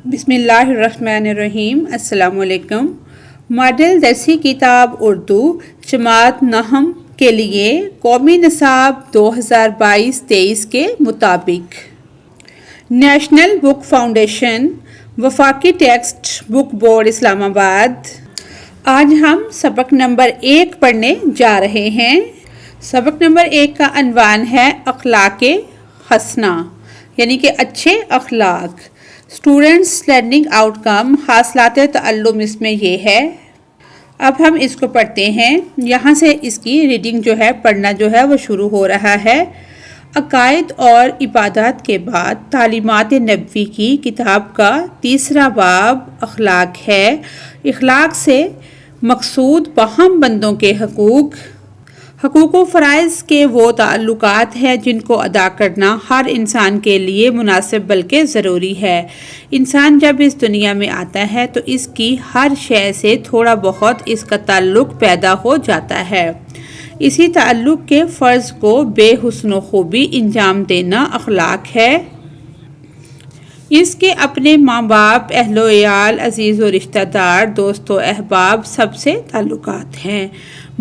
بسم اللہ الرحمن الرحیم۔ السلام علیکم۔ ماڈل درسی کتاب اردو جماعت نہم کے لیے قومی نصاب 2022-23 کے مطابق نیشنل بک فاؤنڈیشن وفاقی ٹیکسٹ بک بورڈ اسلام آباد۔ آج ہم سبق نمبر 1 پڑھنے جا رہے ہیں۔ سبق نمبر 1 کا عنوان ہے اخلاق حسنہ، یعنی کہ اچھے اخلاق۔ اسٹوڈنٹس لرننگ آؤٹ کم، حاصلات تعلم اس میں یہ ہے۔ اب ہم اس کو پڑھتے ہیں۔ یہاں سے اس کی ریڈنگ پڑھنا وہ شروع ہو رہا ہے۔ عقائد اور عبادات کے بعد تعلیمات نبوی کی کتاب کا تیسرا باب اخلاق ہے۔ اخلاق سے مقصود باہم بندوں کے حقوق و فرائض کے وہ تعلقات ہیں جن کو ادا کرنا ہر انسان کے لیے مناسب بلکہ ضروری ہے۔ انسان جب اس دنیا میں آتا ہے تو اس کی ہر شے سے تھوڑا بہت اس کا تعلق پیدا ہو جاتا ہے۔ اسی تعلق کے فرض کو بے حسن و خوبی انجام دینا اخلاق ہے۔ اس کے اپنے ماں باپ، اہل و عیال، عزیز و رشتہ دار، دوست و احباب سب سے تعلقات ہیں،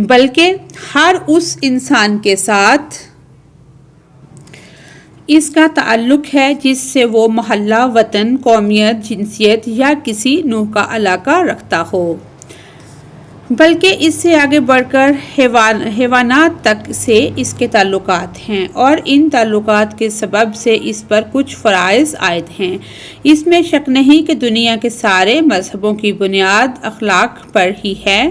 بلکہ ہر اس انسان کے ساتھ اس کا تعلق ہے جس سے وہ محلہ، وطن، قومیت، جنسیت یا کسی نوع کا علاقہ رکھتا ہو، بلکہ اس سے آگے بڑھ کر حیوانات تک سے اس کے تعلقات ہیں، اور ان تعلقات کے سبب سے اس پر کچھ فرائض عائد ہیں۔ اس میں شک نہیں کہ دنیا کے سارے مذہبوں کی بنیاد اخلاق پر ہی ہے۔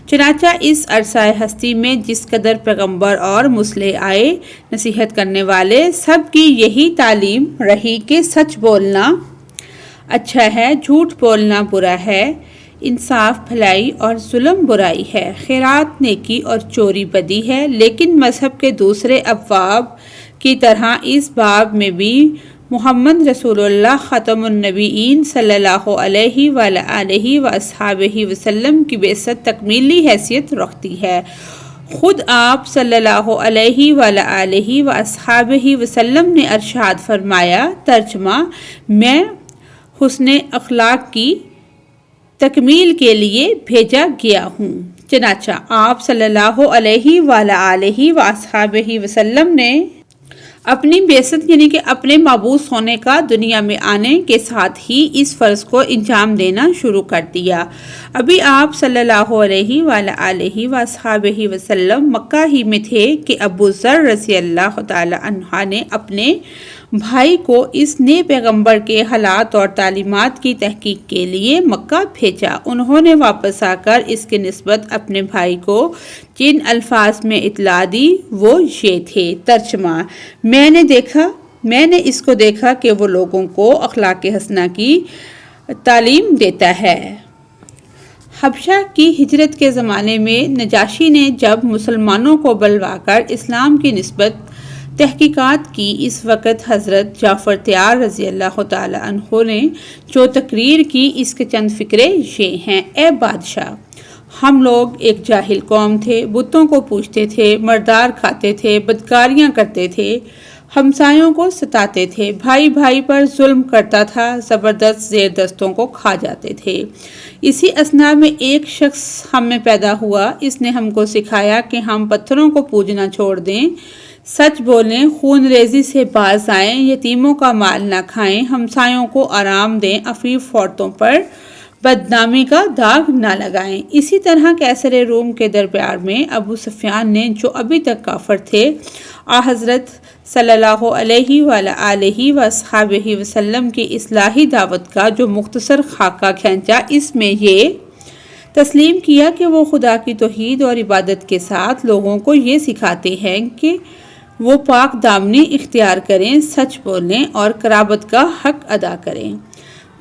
چنانچہ اس عرصہ ہستی میں جس قدر پیغمبر اور مصلح آئے، نصیحت کرنے والے، سب کی یہی تعلیم رہی کہ سچ بولنا اچھا ہے، جھوٹ بولنا برا ہے، انصاف بھلائی اور ظلم برائی ہے، خیرات نیکی اور چوری بدی ہے۔ لیکن مذہب کے دوسرے ابواب کی طرح اس باب میں بھی محمد رسول اللہ خاتم النبیین صلی اللہ علیہ وآلہ وصحبہ وسلم کی بعثت تکمیلی حیثیت رکھتی ہے۔ خود آپ صلی اللہ علیہ وآلہ وصحبہ وسلم نے ارشاد فرمایا، ترجمہ: میں حسن اخلاق کی تکمیل کے لیے بھیجا گیا ہوں۔ چنانچہ آپ صلی اللہ علیہ وآلہ وصحبہ وسلم نے اپنی بعثت یعنی کہ اپنے مبعوث ہونے کا دنیا میں آنے کے ساتھ ہی اس فرض کو انجام دینا شروع کر دیا۔ ابھی آپ صلی اللہ علیہ وآلہ وصحبہ وسلم مکہ ہی میں تھے کہ ابو ذر رضی اللہ تعالی عنہ نے اپنے بھائی کو اس نئے پیغمبر کے حالات اور تعلیمات کی تحقیق کے لیے مکہ بھیجا۔ انہوں نے واپس آ کر اس کے نسبت اپنے بھائی کو جن الفاظ میں اطلاع دی وہ یہ تھے، ترجمہ: میں نے اس کو دیکھا کہ وہ لوگوں کو اخلاق حسنہ کی تعلیم دیتا ہے۔ حبشہ کی ہجرت کے زمانے میں نجاشی نے جب مسلمانوں کو بلوا کر اسلام کی نسبت تحقیقات کی، اس وقت حضرت جعفر طیار رضی اللہ تعالی عنہ نے جو تقریر کی، اس کے چند فقرے یہ ہیں: اے بادشاہ، ہم لوگ ایک جاہل قوم تھے، بتوں کو پوجتے تھے، مردار کھاتے تھے، بدکاریاں کرتے تھے، ہمسایوں کو ستاتے تھے، بھائی بھائی پر ظلم کرتا تھا، زبردست زیر دستوں کو کھا جاتے تھے۔ اسی اثناء میں ایک شخص ہم میں پیدا ہوا، اس نے ہم کو سکھایا کہ ہم پتھروں کو پوجنا چھوڑ دیں، سچ بولیں، خون ریزی سے باز آئیں، یتیموں کا مال نہ کھائیں، ہمسایوں کو آرام دیں، عفیف عورتوں پر بدنامی کا داغ نہ لگائیں۔ اسی طرح کیسر روم کے دربار میں ابو سفیان نے، جو ابھی تک کافر تھے، حضرت صلی اللہ علیہ وآلہ وصحبہ وسلم کی اصلاحی دعوت کا جو مختصر خاکہ کھینچا، اس میں یہ تسلیم کیا کہ وہ خدا کی توحید اور عبادت کے ساتھ لوگوں کو یہ سکھاتے ہیں کہ وہ پاک دامنی اختیار کریں، سچ بولیں اور قرابت کا حق ادا کریں۔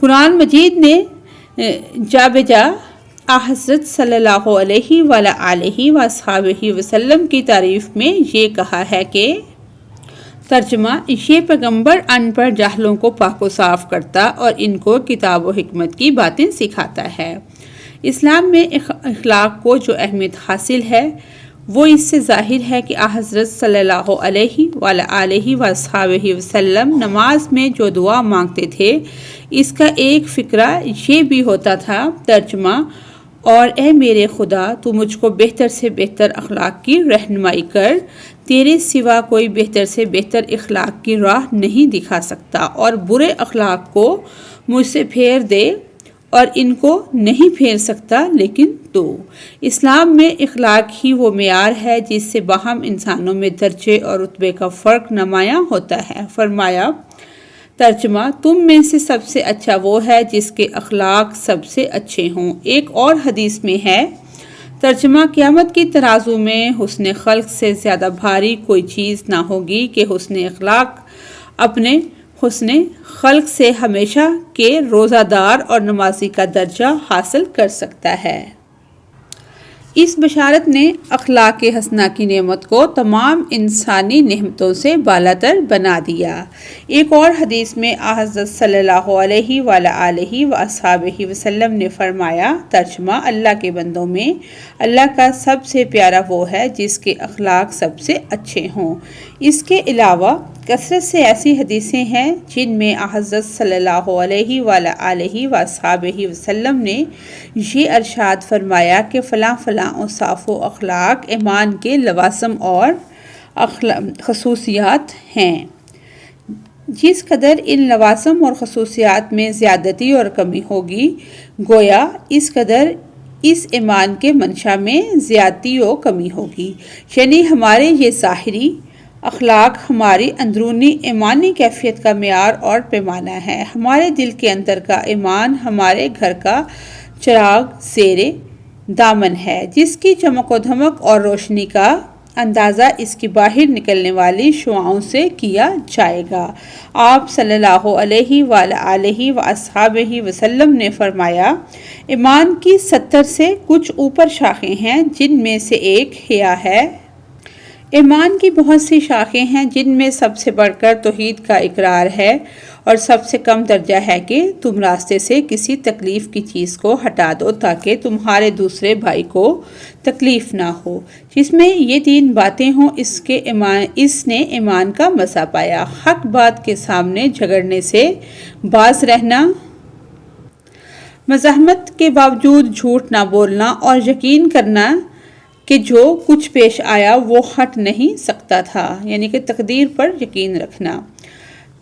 قرآن مجید نے جا بجا حضرت صلی اللہ علیہ وآلہ وصحبہ وسلم کی تعریف میں یہ کہا ہے کہ، ترجمہ: یہ پیغمبر ان پڑھ جاہلوں کو پاک و صاف کرتا اور ان کو کتاب و حکمت کی باتیں سکھاتا ہے۔ اسلام میں اخلاق کو جو اہمیت حاصل ہے وہ اس سے ظاہر ہے کہ حضرت صلی اللہ علیہ وآلہ وصحبہ وسلم نماز میں جو دعا مانگتے تھے اس کا ایک فقرہ یہ بھی ہوتا تھا، ترجمہ: اور اے میرے خدا، تو مجھ کو بہتر سے بہتر اخلاق کی رہنمائی کر، تیرے سوا کوئی بہتر سے بہتر اخلاق کی راہ نہیں دکھا سکتا، اور برے اخلاق کو مجھ سے پھیر دے، اور ان کو نہیں پھیر سکتا لیکن تو۔ اسلام میں اخلاق ہی وہ معیار ہے جس سے باہم انسانوں میں درجے اور رتبے کا فرق نمایاں ہوتا ہے۔ فرمایا، ترجمہ: تم میں سے سب سے اچھا وہ ہے جس کے اخلاق سب سے اچھے ہوں۔ ایک اور حدیث میں ہے، ترجمہ: قیامت کی ترازو میں حسن خلق سے زیادہ بھاری کوئی چیز نہ ہوگی کہ حسن اخلاق اپنے حسن خلق سے ہمیشہ کے روزہ دار اور نمازی کا درجہ حاصل کر سکتا ہے۔ اس بشارت نے اخلاق حسنہ کی نعمت کو تمام انسانی نعمتوں سے بالاتر بنا دیا۔ ایک اور حدیث میں حضرت صلی اللہ علیہ وآلہ وصحبہ وسلم نے فرمایا، ترجمہ: اللہ کے بندوں میں اللہ کا سب سے پیارا وہ ہے جس کے اخلاق سب سے اچھے ہوں۔ اس کے علاوہ کثرت سے ایسی حدیثیں ہیں جن میں حضرت صلی اللہ علیہ وآلہ وصحبہ وسلم نے یہ ارشاد فرمایا کہ فلاں فلاں اوصاف و اخلاق ایمان کے لوازم اور خصوصیات ہیں۔ جس قدر ان لوازم اور خصوصیات میں زیادتی اور کمی ہوگی، گویا اس قدر اس ایمان کے منشا میں زیادتی و کمی ہوگی، یعنی ہمارے یہ ظاہری اخلاق ہماری اندرونی ایمانی کیفیت کا معیار اور پیمانہ ہے۔ ہمارے دل کے اندر کا ایمان ہمارے گھر کا چراغ زیر دامن ہے، جس کی چمک و دھمک اور روشنی کا اندازہ اس کی باہر نکلنے والی شعاعوں سے کیا جائے گا۔ آپ صلی اللہ علیہ وآلہ وصحبہ وسلم نے فرمایا، ایمان کی 70 سے کچھ اوپر شاخیں ہیں جن میں سے ایک حیا ہے۔ ایمان کی بہت سی شاخیں ہیں جن میں سب سے بڑھ کر توحید کا اقرار ہے، اور سب سے کم درجہ ہے کہ تم راستے سے کسی تکلیف کی چیز کو ہٹا دو تاکہ تمہارے دوسرے بھائی کو تکلیف نہ ہو۔ جس میں یہ 3 باتیں ہوں اس نے ایمان کا مزہ پایا۔ حق بات کے سامنے جھگڑنے سے باز رہنا، مزاحمت کے باوجود جھوٹ نہ بولنا، اور یقین کرنا کہ جو کچھ پیش آیا وہ ہٹ نہیں سکتا تھا، یعنی کہ تقدیر پر یقین رکھنا۔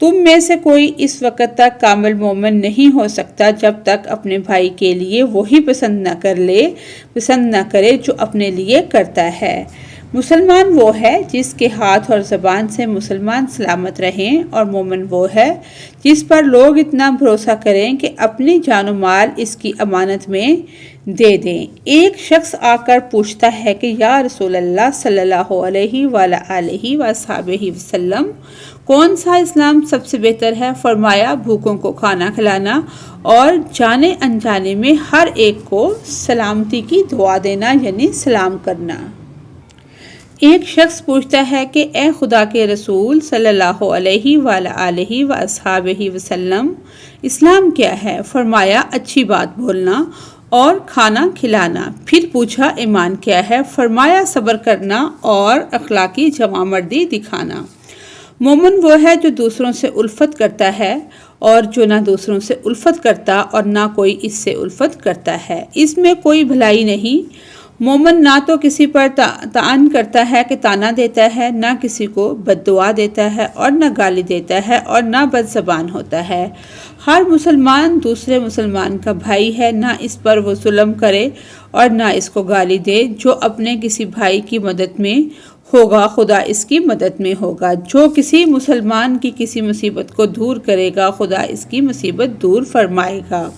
تم میں سے کوئی اس وقت تک کامل مومن نہیں ہو سکتا جب تک اپنے بھائی کے لیے وہی پسند نہ کرے جو اپنے لیے کرتا ہے۔ مسلمان وہ ہے جس کے ہاتھ اور زبان سے مسلمان سلامت رہیں، اور مومن وہ ہے جس پر لوگ اتنا بھروسہ کریں کہ اپنی جان و مال اس کی امانت میں دے دیں۔ ایک شخص آ کر پوچھتا ہے کہ یا رسول اللہ صلی اللہ علیہ وآلہ وصحبہ وسلم، کون سا اسلام سب سے بہتر ہے؟ فرمایا، بھوکوں کو کھانا کھلانا اور جانے انجانے میں ہر ایک کو سلامتی کی دعا دینا، یعنی سلام کرنا۔ ایک شخص پوچھتا ہے کہ اے خدا کے رسول صلی اللہ علیہ وآلہ وصحبہ وسلم، اسلام کیا ہے؟ فرمایا، اچھی بات بولنا اور کھانا کھلانا۔ پھر پوچھا، ایمان کیا ہے؟ فرمایا، صبر کرنا اور اخلاقی جوانمردی دکھانا۔ مومن وہ ہے جو دوسروں سے الفت کرتا ہے، اور جو نہ دوسروں سے الفت کرتا اور نہ کوئی اس سے الفت کرتا ہے۔ اس میں کوئی بھلائی نہیں۔ مومن نہ تو کسی پر طعن کرتا ہے کہ طعنہ دیتا ہے، نہ کسی کو بد دعا دیتا ہے اور نہ گالی دیتا ہے اور نہ بد زبان ہوتا ہے۔ ہر مسلمان دوسرے مسلمان کا بھائی ہے، نہ اس پر وہ ظلم کرے اور نہ اس کو گالی دے۔ جو اپنے کسی بھائی کی مدد میں ہوگا خدا اس کی مدد میں ہوگا، جو کسی مسلمان کی کسی مصیبت کو دور کرے گا خدا اس کی مصیبت دور فرمائے گا۔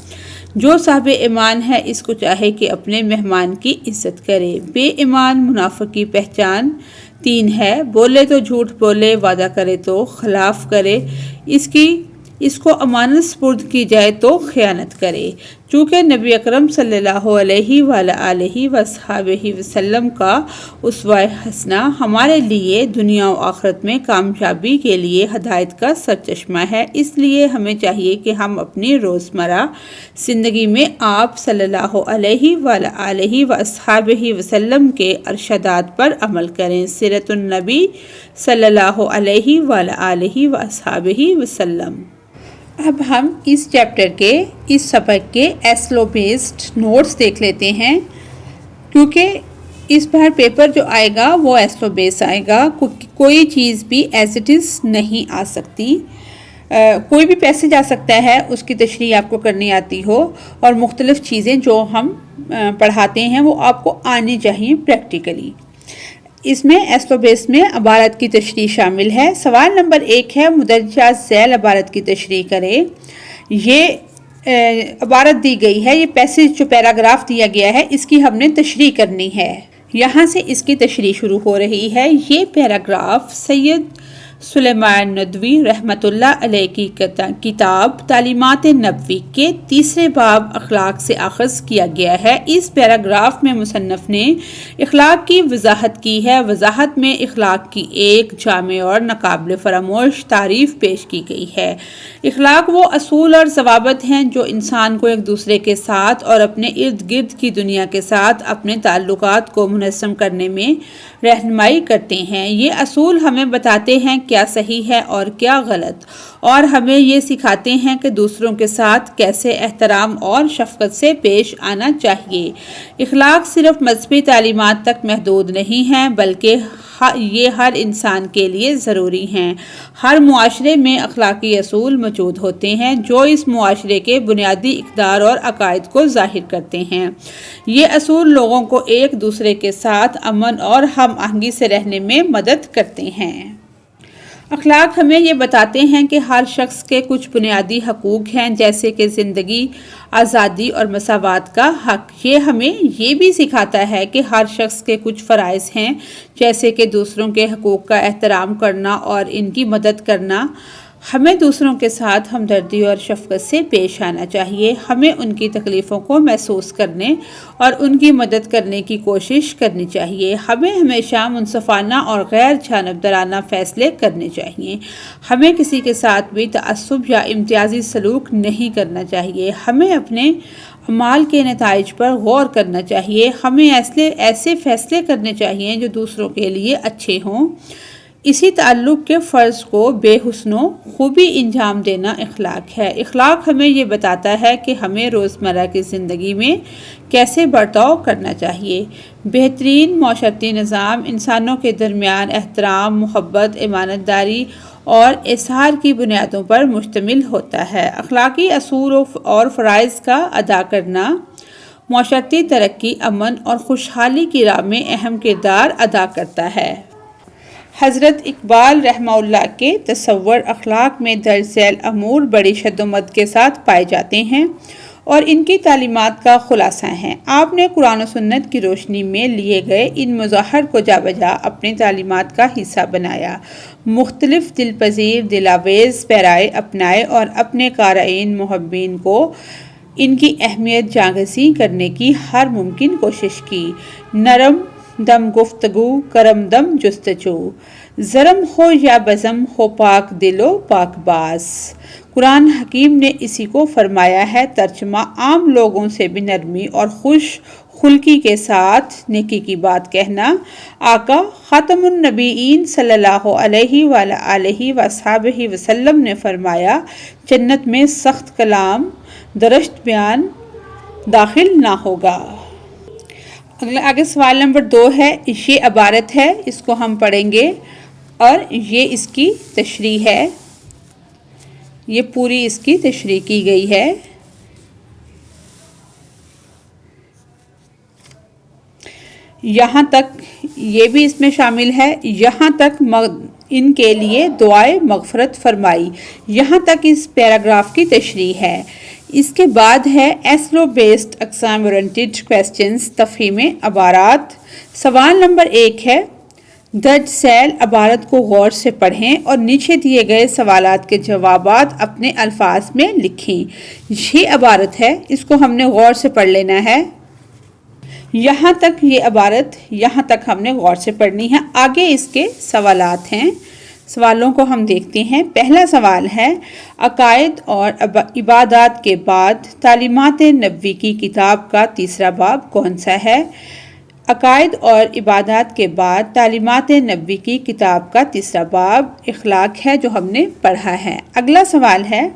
جو صاحب ایمان ہے اس کو چاہے کہ اپنے مہمان کی عزت کرے۔ بے ایمان منافق کی پہچان 3 ہے، بولے تو جھوٹ بولے، وعدہ کرے تو خلاف کرے، اس کو امانت سپرد کی جائے تو خیانت کرے۔ چونکہ نبی اکرم صلی اللہ علیہ وآلہ وصحبہ وسلم کا اسوہ حسنہ ہمارے لیے دنیا و آخرت میں کامیابی کے لیے ہدایت کا سرچشمہ ہے، اس لیے ہمیں چاہیے کہ ہم اپنی روزمرہ زندگی میں آپ صلی اللہ علیہ وآلہ وصحبہ وسلم کے ارشادات پر عمل کریں۔ سیرت النبی صلی اللہ علیہ وآلہ وصحبہ وسلم۔ اب ہم اس چیپٹر کے اس سبق کے ایسلو بیسڈ نوٹس دیکھ لیتے ہیں، کیونکہ اس بار پیپر جو آئے گا وہ ایسلو بیس آئے گا، کوئی چیز بھی ایز اٹ از نہیں آ سکتی، کوئی بھی پیسج آ سکتا ہے اس کی تشریح آپ کو کرنی آتی ہو، اور مختلف چیزیں جو ہم پڑھاتے ہیں وہ آپ کو آنی چاہیے پریکٹیکلی۔ اس میں ایسلو بیس میں عبارت کی تشریح شامل ہے۔ سوال نمبر 1 ہے مدرجہ ذیل عبارت کی تشریح کرے۔ یہ عبارت دی گئی ہے، یہ پیسج جو پیراگراف دیا گیا ہے اس کی ہم نے تشریح کرنی ہے، یہاں سے اس کی تشریح شروع ہو رہی ہے۔ یہ پیراگراف سید سلیمان ندوی رحمۃ اللہ علیہ کی کتاب تعلیمات نبوی کے 3 باب اخلاق سے اخذ کیا گیا ہے۔ اس پیراگراف میں مصنف نے اخلاق کی وضاحت کی ہے۔ وضاحت میں اخلاق کی ایک جامع اور ناقابل فراموش تعریف پیش کی گئی ہے۔ اخلاق وہ اصول اور ضوابط ہیں جو انسان کو ایک دوسرے کے ساتھ اور اپنے ارد گرد کی دنیا کے ساتھ اپنے تعلقات کو منظم کرنے میں رہنمائی کرتے ہیں۔ یہ اصول ہمیں بتاتے ہیں کیا صحیح ہے اور کیا غلط، اور ہمیں یہ سکھاتے ہیں کہ دوسروں کے ساتھ کیسے احترام اور شفقت سے پیش آنا چاہیے۔ اخلاق صرف مذہبی تعلیمات تک محدود نہیں ہیں، بلکہ یہ ہر انسان کے لیے ضروری ہیں۔ ہر معاشرے میں اخلاقی اصول موجود ہوتے ہیں جو اس معاشرے کے بنیادی اقدار اور عقائد کو ظاہر کرتے ہیں۔ یہ اصول لوگوں کو ایک دوسرے کے ساتھ امن اور ہم آہنگی سے رہنے میں مدد کرتے ہیں۔ اخلاق ہمیں یہ بتاتے ہیں کہ ہر شخص کے کچھ بنیادی حقوق ہیں، جیسے کہ زندگی، آزادی اور مساوات کا حق۔ یہ ہمیں یہ بھی سکھاتا ہے کہ ہر شخص کے کچھ فرائض ہیں، جیسے کہ دوسروں کے حقوق کا احترام کرنا اور ان کی مدد کرنا۔ ہمیں دوسروں کے ساتھ ہمدردی اور شفقت سے پیش آنا چاہیے۔ ہمیں ان کی تکلیفوں کو محسوس کرنے اور ان کی مدد کرنے کی کوشش کرنی چاہیے۔ ہمیں ہمیشہ منصفانہ اور غیر جانبدارانہ فیصلے کرنے چاہیے۔ ہمیں کسی کے ساتھ بھی تعصب یا امتیازی سلوک نہیں کرنا چاہیے۔ ہمیں اپنے اعمال کے نتائج پر غور کرنا چاہیے۔ ہمیں ایسے فیصلے کرنے چاہیے جو دوسروں کے لیے اچھے ہوں۔ اسی تعلق کے فرض کو بے حسن و خوبی انجام دینا اخلاق ہے۔ اخلاق ہمیں یہ بتاتا ہے کہ ہمیں روزمرہ کی زندگی میں کیسے برتاؤ کرنا چاہیے۔ بہترین معاشرتی نظام انسانوں کے درمیان احترام، محبت، امانت داری اور اظہار کی بنیادوں پر مشتمل ہوتا ہے۔ اخلاقی اصول اور فرائض کا ادا کرنا معاشرتی ترقی، امن اور خوشحالی کی راہ میں اہم کردار ادا کرتا ہے۔ حضرت اقبال رحمہ اللہ کے تصور اخلاق میں درج ذیل امور بڑی شد و مد کے ساتھ پائے جاتے ہیں اور ان کی تعلیمات کا خلاصہ ہیں۔ آپ نے قرآن و سنت کی روشنی میں لیے گئے ان مظاہر کو جا بجا اپنی تعلیمات کا حصہ بنایا، مختلف دل پذیر، دلاویز پیرائے اپنائے اور اپنے قارئین محبین کو ان کی اہمیت جاگزیں کرنے کی ہر ممکن کوشش کی۔ نرم دم گفتگو، کرم دم جستجو، زرم ہو یا بزم ہو پاک دل و پاک باز۔ قرآن حکیم نے اسی کو فرمایا ہے۔ ترجمہ: عام لوگوں سے بھی نرمی اور خوش خلقی کے ساتھ نیکی کی بات کہنا۔ آقا خاتم النبیین صلی اللہ علیہ وآلہ وصحبہ وسلم نے فرمایا، جنت میں سخت کلام، درشت بیان داخل نہ ہوگا۔ آگے سوال نمبر 2 ہے، یہ عبارت ہے، اس کو ہم پڑھیں گے اور یہ اس کی تشریح ہے، یہ پوری اس کی تشریح کی گئی ہے۔ یہاں تک یہ بھی اس میں شامل ہے، یہاں تک ان کے لیے دعائے مغفرت فرمائی۔ یہاں تک اس پیراگراف کی تشریح ہے۔ اس کے بعد ہے ایسلو بیسڈ اقسام اورینٹڈ کویسچنز، تفہیم عبارات۔ سوال نمبر 1 ہے، درج ذیل عبارت کو غور سے پڑھیں اور نیچے دیے گئے سوالات کے جوابات اپنے الفاظ میں لکھیں۔ یہ عبارت ہے، اس کو ہم نے غور سے پڑھ لینا ہے۔ یہاں تک یہ عبارت ہم نے غور سے پڑھنی ہے۔ آگے اس کے سوالات ہیں، سوالوں کو ہم دیکھتے ہیں۔ پہلا سوال ہے، عقائد اور عبادات کے بعد تعلیمات نبوی کی کتاب کا تیسرا باب کون سا ہے؟ عقائد اور عبادات کے بعد تعلیمات نبوی کی کتاب کا تیسرا باب اخلاق ہے، جو ہم نے پڑھا ہے۔ اگلا سوال ہے،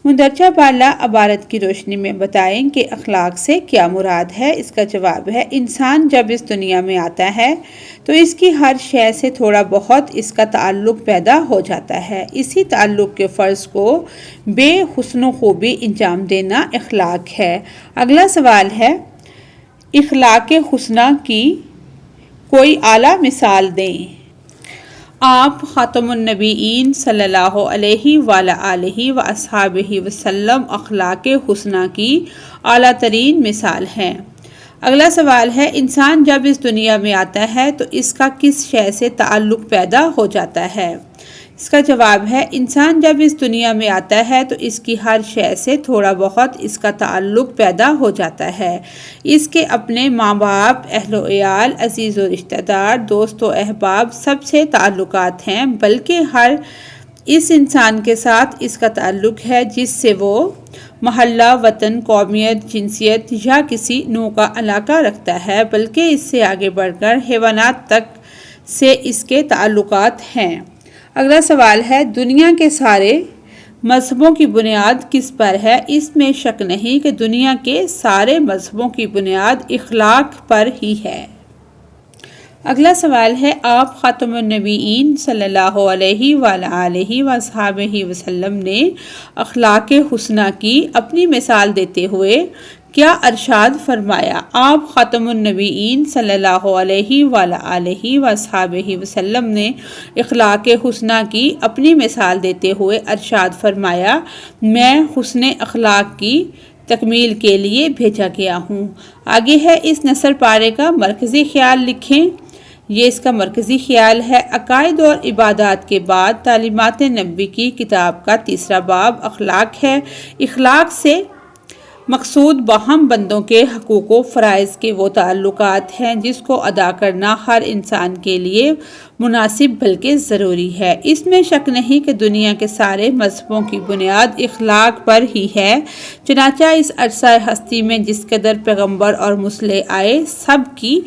مندرجہ بالا عبارت کی روشنی میں بتائیں کہ اخلاق سے کیا مراد ہے؟ اس کا جواب ہے، انسان جب اس دنیا میں آتا ہے تو اس کی ہر شے سے تھوڑا بہت اس کا تعلق پیدا ہو جاتا ہے۔ اسی تعلق کے فرض کو بے حسن و خوبی انجام دینا اخلاق ہے۔ اگلا سوال ہے، اخلاق حسنہ کی کوئی اعلیٰ مثال دیں۔ آپ خاتم النبیین صلی اللہ علیہ وآلہ وصحبہ وسلم اخلاق حسنہ کی اعلیٰ ترین مثال ہیں۔ اگلا سوال ہے، انسان جب اس دنیا میں آتا ہے تو اس کا کس شے سے تعلق پیدا ہو جاتا ہے؟ اس کا جواب ہے، انسان جب اس دنیا میں آتا ہے تو اس کی ہر شے سے تھوڑا بہت اس کا تعلق پیدا ہو جاتا ہے۔ اس کے اپنے ماں باپ، اہل و عیال، عزیز و رشتہ دار، دوست و احباب سب سے تعلقات ہیں، بلکہ ہر اس انسان کے ساتھ اس کا تعلق ہے جس سے وہ محلہ، وطن، قومیت، جنسیت یا کسی نوع کا علاقہ رکھتا ہے، بلکہ اس سے آگے بڑھ کر حیوانات تک سے اس کے تعلقات ہیں۔ اگلا سوال ہے، دنیا کے سارے مذہبوں کی بنیاد کس پر ہے؟ اس میں شک نہیں کہ دنیا کے سارے مذہبوں کی بنیاد اخلاق پر ہی ہے۔ اگلا سوال ہے، آپ خاتم النبیین صلی اللہ علیہ وآلہ وصحبہ وسلم نے اخلاق حسنہ کی اپنی مثال دیتے ہوئے کیا ارشاد فرمایا؟ آپ خاتم النبیین صلی اللہ علیہ وآلہ وصحبہ وسلم نے اخلاق حسنہ کی اپنی مثال دیتے ہوئے ارشاد فرمایا، میں حسن اخلاق کی تکمیل کے لیے بھیجا گیا ہوں۔ آگے ہے، اس نثر پارے کا مرکزی خیال لکھیں۔ یہ اس کا مرکزی خیال ہے، عقائد اور عبادات کے بعد تعلیمات نبوی کی کتاب کا تیسرا باب اخلاق ہے۔ اخلاق سے مقصود باہم بندوں کے حقوق و فرائض کے وہ تعلقات ہیں جس کو ادا کرنا ہر انسان کے لیے مناسب بلکہ ضروری ہے۔ اس میں شک نہیں کہ دنیا کے سارے مذہبوں کی بنیاد اخلاق پر ہی ہے، چنانچہ اس عرصہ ہستی میں جس قدر پیغمبر اور مرسل آئے، سب کی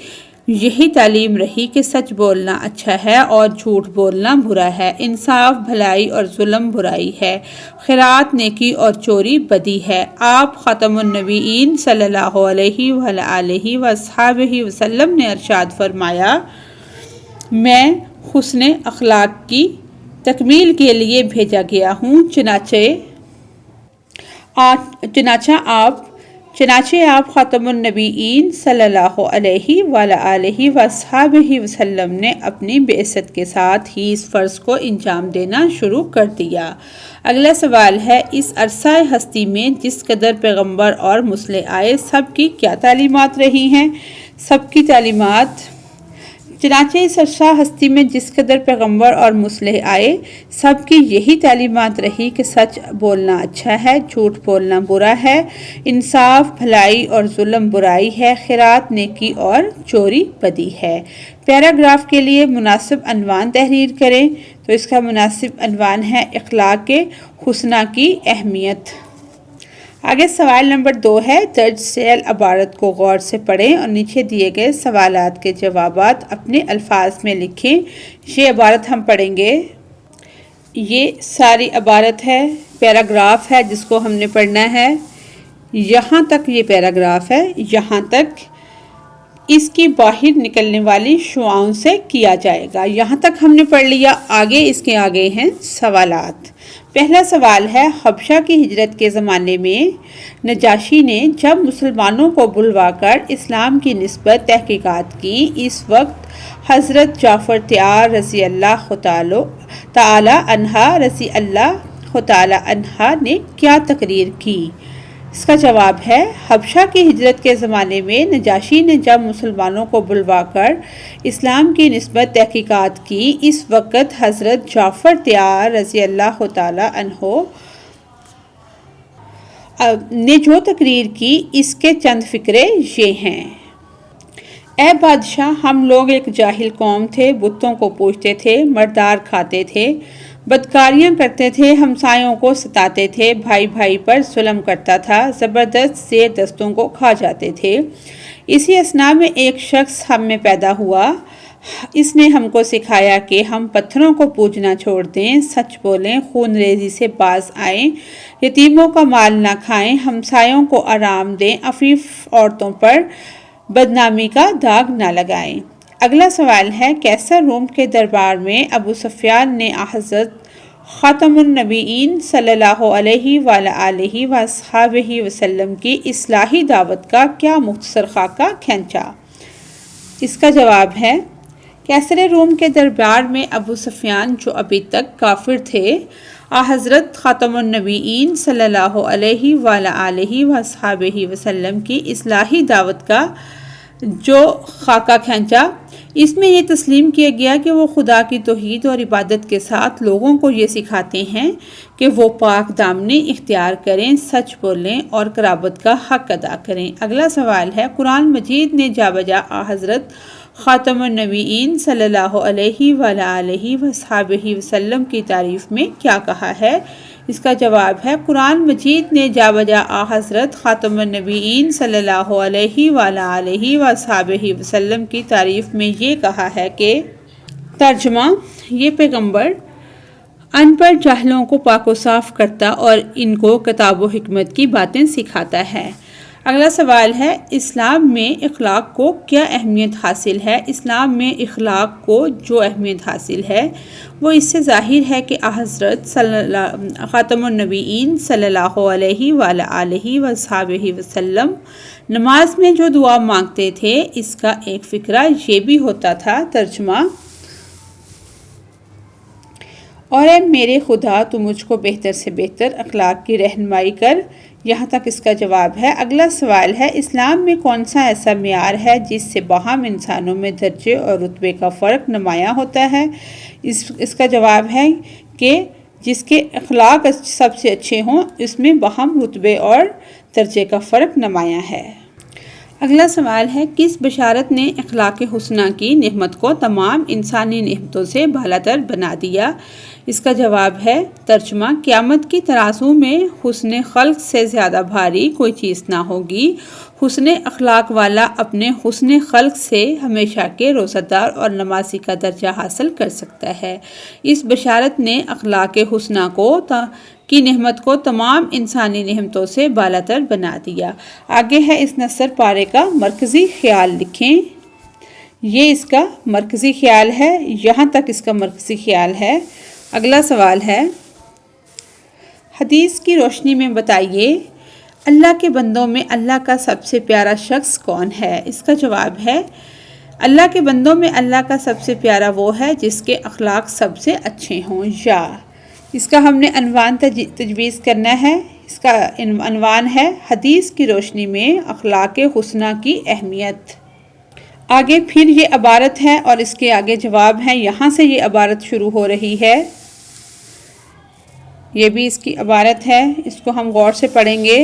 یہی تعلیم رہی کہ سچ بولنا اچھا ہے اور جھوٹ بولنا برا ہے، انصاف بھلائی اور ظلم برائی ہے، خیرات نیکی اور چوری بدی ہے۔ آپ خاتم النبیین صلی اللہ علیہ وآلہ وصحبہ وسلم نے ارشاد فرمایا، میں حسن اخلاق کی تکمیل کے لیے بھیجا گیا ہوں، چنانچہ آپ خاتم النبیین صلی اللہ علیہ وآلہ وصحبہ وسلم نے اپنی بعثت کے ساتھ ہی اس فرض کو انجام دینا شروع کر دیا۔ اگلا سوال ہے، اس عرصہ ہستی میں جس قدر پیغمبر اور مرسل آئے، سب کی کیا تعلیمات رہی ہیں؟ سب کی تعلیمات، چنانچہ اس عرصہ ہستی میں جس قدر پیغمبر اور مرسل آئے، سب کی یہی تعلیمات رہی کہ سچ بولنا اچھا ہے، جھوٹ بولنا برا ہے، انصاف بھلائی اور ظلم برائی ہے، خیرات نیکی اور چوری بدی ہے۔ پیراگراف کے لیے مناسب عنوان تحریر کریں۔ تو اس کا مناسب عنوان ہے، اخلاق حسنہ کی اہمیت۔ آگے سوال نمبر 2 ہے، درج ذیل عبارت کو غور سے پڑھیں اور نیچے دیے گئے سوالات کے جوابات اپنے الفاظ میں لکھیں۔ یہ عبارت ہم پڑھیں گے، یہ ساری عبارت ہے، پیراگراف ہے جس کو ہم نے پڑھنا ہے۔ یہاں تک یہ پیراگراف ہے، یہاں تک اس کی باہر نکلنے والی شعاؤں سے کیا جائے گا۔ یہاں تک ہم نے پڑھ لیا، آگے اس کے آگے ہیں سوالات۔ پہلا سوال ہے، حبشہ کی ہجرت کے زمانے میں نجاشی نے جب مسلمانوں کو بلوا کر اسلام کی نسبت تحقیقات کی، اس وقت حضرت جعفر طیار رضی اللہ تعالی عنہ نے کیا تقریر کی؟ اس کا جواب ہے حبشہ کی ہجرت کے زمانے میں نجاشی نے جب مسلمانوں کو بلوا کر اسلام کی نسبت تحقیقات کی، اس وقت حضرت جعفر طیار رضی اللہ تعالی عنہ نے جو تقریر کی، اس کے چند فقرے یہ ہیں۔ اے بادشاہ، ہم لوگ ایک جاہل قوم تھے، بتوں کو پوجتے تھے، مردار کھاتے تھے، بدکاریاں کرتے تھے، ہمسایوں کو ستاتے تھے، بھائی بھائی پر ظلم کرتا تھا، زبردست زیر دستوں کو کھا جاتے تھے۔ اسی اثناء میں ایک شخص ہم میں پیدا ہوا، اس نے ہم کو سکھایا کہ ہم پتھروں کو پوجنا چھوڑ دیں، سچ بولیں، خون ریزی سے باز آئیں، یتیموں کا مال نہ کھائیں، ہمسایوں کو آرام دیں، عفیف عورتوں پر بدنامی کا داغ نہ لگائیں۔ اگلا سوال ہے، کیسر روم کے دربار میں ابو سفیان نے حضرت خاتم النبیین صلی اللہ علیہ وآلہ وصحبہ وسلم کی اصلاحی دعوت کا کیا مختصر خاکہ کھینچا؟ اس کا جواب ہے، کیسر روم کے دربار میں ابو سفیان جو ابھی تک کافر تھے، حضرت خاتم النبیین صلی اللہ علیہ وآلہ وصحبہ وسلم کی اصلاحی دعوت کا جو خاکہ کھینچا، اس میں یہ تسلیم کیا گیا کہ وہ خدا کی توحید اور عبادت کے ساتھ لوگوں کو یہ سکھاتے ہیں کہ وہ پاک دامنی اختیار کریں، سچ بولیں اور قرابت کا حق ادا کریں۔ اگلا سوال ہے، قرآن مجید نے جا بجا حضرت خاتم النبیین صلی اللہ علیہ وآلہ وصحبہ وسلم کی تعریف میں کیا کہا ہے؟ اس کا جواب ہے، قرآن مجید نے جا بجا حضرت خاتم النبیین صلی اللہ علیہ وآلہ وصحبہ وسلم کی تعریف میں یہ کہا ہے کہ ترجمہ، یہ پیغمبر ان پڑھ جاہلوں کو پاک و صاف کرتا اور ان کو کتاب و حکمت کی باتیں سکھاتا ہے۔ اگلا سوال ہے، اسلام میں اخلاق کو کیا اہمیت حاصل ہے؟ اسلام میں اخلاق کو جو اہمیت حاصل ہے وہ اس سے ظاہر ہے کہ حضرت خاتم النبیین صلی اللہ علیہ وآلہ وصحبہ وسلم نماز میں جو دعا مانگتے تھے، اس کا ایک فقرہ یہ بھی ہوتا تھا، ترجمہ، اور اے میرے خدا تو مجھ کو بہتر سے بہتر اخلاق کی رہنمائی کر۔ یہاں تک اس کا جواب ہے۔ اگلا سوال ہے، اسلام میں کون سا ایسا معیار ہے جس سے باہم انسانوں میں درجے اور رتبے کا فرق نمایاں ہوتا ہے؟ اس کا جواب ہے کہ جس کے اخلاق سب سے اچھے ہوں، اس میں باہم رتبے اور درجے کا فرق نمایاں ہے۔ اگلا سوال ہے، کس بشارت نے اخلاق حسنہ کی نعمت کو تمام انسانی نعمتوں سے بالا تر بنا دیا؟ اس کا جواب ہے، ترجمہ، قیامت کی ترازو میں حسن خلق سے زیادہ بھاری کوئی چیز نہ ہوگی۔ حسن اخلاق والا اپنے حسن خلق سے ہمیشہ کے روزہ دار اور نمازی کا درجہ حاصل کر سکتا ہے۔ اس بشارت نے اخلاق حسنہ کی نعمت کو تمام انسانی نعمتوں سے بالا تر بنا دیا۔ آگے ہے، اس نثر پارے کا مرکزی خیال لکھیں۔ یہ اس کا مرکزی خیال ہے، یہاں تک اس کا مرکزی خیال ہے۔ اگلا سوال ہے، حدیث کی روشنی میں بتائیے، اللہ کے بندوں میں اللہ کا سب سے پیارا شخص کون ہے؟ اس کا جواب ہے، اللہ کے بندوں میں اللہ کا سب سے پیارا وہ ہے جس کے اخلاق سب سے اچھے ہوں۔ یا اس کا ہم نے عنوان تجویز کرنا ہے۔ اس کا عنوان ہے، حدیث کی روشنی میں اخلاق حسنہ کی اہمیت۔ آگے پھر یہ عبارت ہے اور اس کے آگے جواب ہے، یہاں سے یہ عبارت شروع ہو رہی ہے۔ یہ بھی اس کی عبارت ہے، اس کو ہم غور سے پڑھیں گے،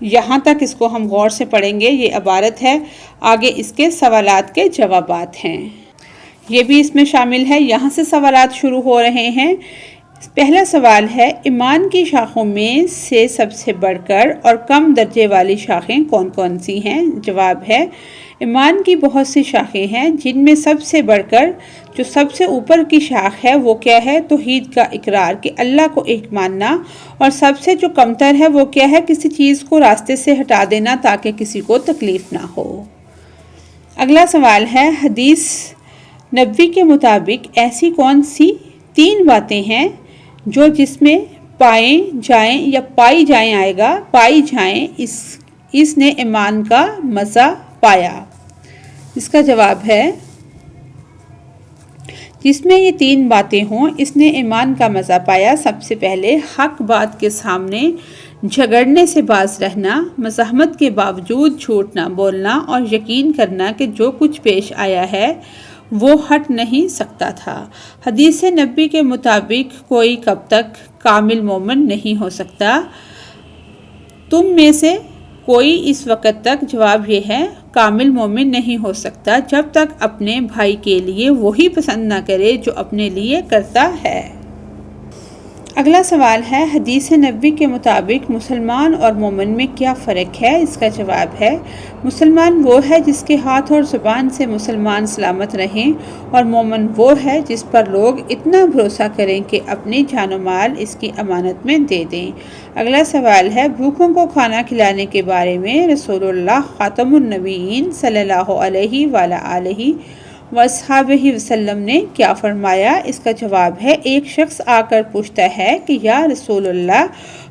یہاں تک اس کو ہم غور سے پڑھیں گے، یہ عبارت ہے۔ آگے اس کے سوالات کے جوابات ہیں، یہ بھی اس میں شامل ہے۔ یہاں سے سوالات شروع ہو رہے ہیں۔ پہلا سوال ہے، ایمان کی شاخوں میں سے سب سے بڑھ کر اور کم درجے والی شاخیں کون کون سی ہیں؟ جواب ہے، ایمان کی بہت سی شاخیں ہیں، جن میں سب سے بڑھ کر جو سب سے اوپر کی شاخ ہے وہ کیا ہے؟ توحید کا اقرار، کہ اللہ کو ایک ماننا، اور سب سے جو کمتر ہے وہ کیا ہے؟ کسی چیز کو راستے سے ہٹا دینا تاکہ کسی کو تکلیف نہ ہو۔ اگلا سوال ہے، حدیث نبوی کے مطابق ایسی کون سی 3 باتیں ہیں جو جس میں پائیں جائیں یا پائی جائیں آئے گا، پائی جائیں اس نے ایمان کا مزہ پایا؟ اس کا جواب ہے، جس میں یہ 3 باتیں ہوں، اس نے ایمان کا مزہ پایا۔ سب سے پہلے حق بات کے سامنے جھگڑنے سے باز رہنا، مزاحمت کے باوجود جھوٹ نہ بولنا اور یقین کرنا کہ جو کچھ پیش آیا ہے وہ ہٹ نہیں سکتا تھا۔ حدیث نبی کے مطابق کوئی کب تک کامل مومن نہیں ہو سکتا؟ تم میں سے کوئی اس وقت تک، جواب یہ ہے، کامل مومن نہیں ہو سکتا جب تک اپنے بھائی کے لیے وہی پسند نہ کرے جو اپنے لیے کرتا ہے۔ اگلا سوال ہے، حدیث نبی کے مطابق مسلمان اور مومن میں کیا فرق ہے؟ اس کا جواب ہے، مسلمان وہ ہے جس کے ہاتھ اور زبان سے مسلمان سلامت رہیں، اور مومن وہ ہے جس پر لوگ اتنا بھروسہ کریں کہ اپنی جان و مال اس کی امانت میں دے دیں۔ اگلا سوال ہے، بھوکوں کو کھانا کھلانے کے بارے میں رسول اللہ خاتم النبیین صلی اللہ علیہ وآلہ وصحبہ وسلم نے کیا فرمایا؟ اس کا جواب ہے، ایک شخص آ کر پوچھتا ہے کہ یا رسول اللہ،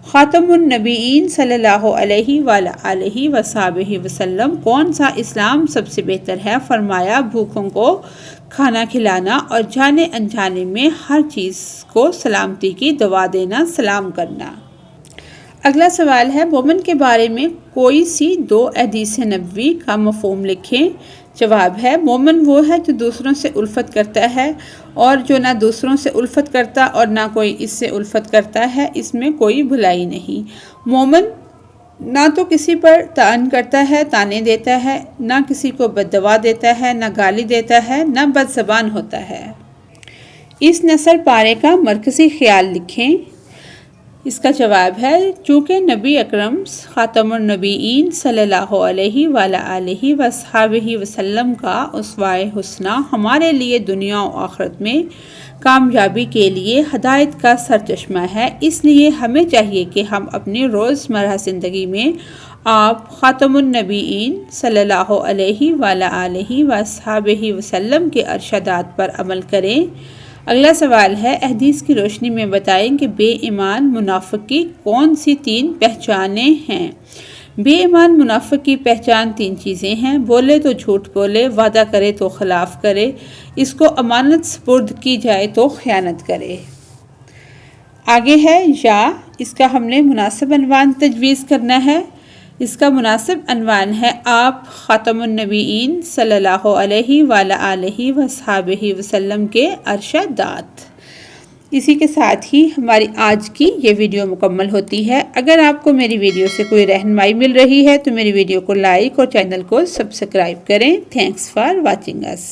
خاتم النبیین صلی اللہ علیہ وآلہ وصحبہ وسلم، کون سا اسلام سب سے بہتر ہے؟ فرمایا، بھوکوں کو کھانا کھلانا اور جانے انجانے میں ہر چیز کو سلامتی کی دعا دینا، سلام کرنا۔ اگلا سوال ہے، مومن کے بارے میں کوئی سی 2 احادیث نبوی کا مفہوم لکھیں۔ جواب ہے، مومن وہ ہے جو دوسروں سے الفت کرتا ہے، اور جو نہ دوسروں سے الفت کرتا اور نہ کوئی اس سے الفت کرتا ہے، اس میں کوئی بھلائی نہیں۔ مومن نہ تو کسی پر طعن کرتا ہے، طعنے دیتا ہے، نہ کسی کو بد دعا دیتا ہے، نہ گالی دیتا ہے، نہ بد زبان ہوتا ہے۔ اس نثر پارے کا مرکزی خیال لکھیں۔ اس کا جواب ہے، چونکہ نبی اکرم خاتم النبیین صلی اللہ علیہ وآلہ وصحبہ وسلم کا اسوہ حسنہ ہمارے لیے دنیا و آخرت میں کامیابی کے لیے ہدایت کا سرچشمہ ہے، اس لیے ہمیں چاہیے کہ ہم اپنی روزمرہ زندگی میں آپ خاتم النبیین صلی اللہ علیہ وآلہ وصحبہ وسلم کے ارشادات پر عمل کریں۔ اگلا سوال ہے، احادیث کی روشنی میں بتائیں کہ بے ایمان منافق کی کون سی 3 پہچانیں ہیں؟ بے ایمان منافق کی پہچان 3 چیزیں ہیں: بولے تو جھوٹ بولے، وعدہ کرے تو خلاف کرے، اس کو امانت سپرد کی جائے تو خیانت کرے۔ آگے ہے یا، اس کا ہم نے مناسب عنوان تجویز کرنا ہے۔ اس کا مناسب عنوان ہے، آپ خاتم النبیین صلی اللہ علیہ وآلہ وصحبہ وسلم کے ارشادات۔ اسی کے ساتھ ہی ہماری آج کی یہ ویڈیو مکمل ہوتی ہے۔ اگر آپ کو میری ویڈیو سے کوئی رہنمائی مل رہی ہے تو میری ویڈیو کو لائک اور چینل کو سبسکرائب کریں۔ Thanks for watching us.